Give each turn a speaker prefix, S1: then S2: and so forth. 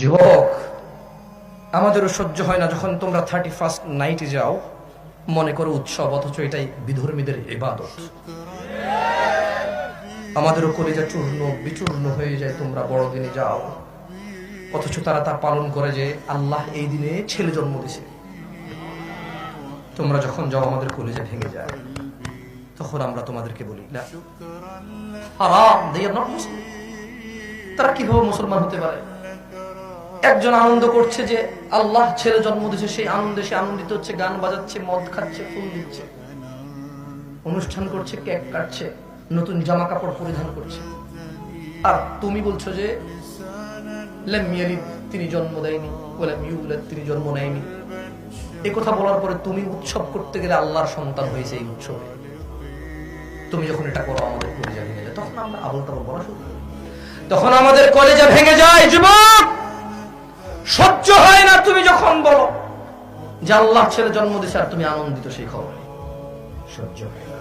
S1: যুবক, আমাদেরও সহ্য হয় না যখন তোমরা 31st নাইটে যাও, মনে করো উৎসব, অথচ এটাই বিধর্মীদের ইবাদত। আমাদেরও কলিজা চূর্ণ বিচূর্ণ হয়ে যায় তোমরা বড়দিনে যাও, অথচ তারা তা পালন করে যে আল্লাহ এই দিনে ছেলে জন্ম দিছে। তোমরা যখন যাও আমাদের কলিজা ভেঙে যায়, তখন আমরা তোমাদেরকে বলি না, হারাম, they are not Muslim। তারা কিভাবে মুসলমান হতে পারে? একজন আনন্দ করছে যে আল্লাহ ছেলে জন্ম দিয়েছে, সেই আনন্দে সে আনন্দিত হচ্ছে, গান বাজাচ্ছে, মদ খাচ্ছে, ফুল দিচ্ছে, অনুষ্ঠান করছে, কেক কাটছে, নতুন জামা কাপড় পরিধান করছে। আর তুমি বলছো যে লাম ইয়ালিদ, তিনি জন্ম দেয়নি, ওয়ালাম ইউলাদ, তিনি জন্ম নেয়নি। এই কথা বলার পরে তুমি উৎসব করতে গেলে আল্লাহর সন্তান হয়েছে এই উৎসবে। তুমি যখন এটা করো আমাদের কলিজা ভেঙে যায়, তখন আমরা আবল তাবল বলা শুরু করি, তখন আমাদের কলিজা ভেঙে যায়। যুবক, সহ্য হয় না তুমি যখন বলো যে আল্লাহ ছেলে জন্ম দিয়েছে আর তুমি আনন্দিত সেই খবরে, সহ্য হয় না।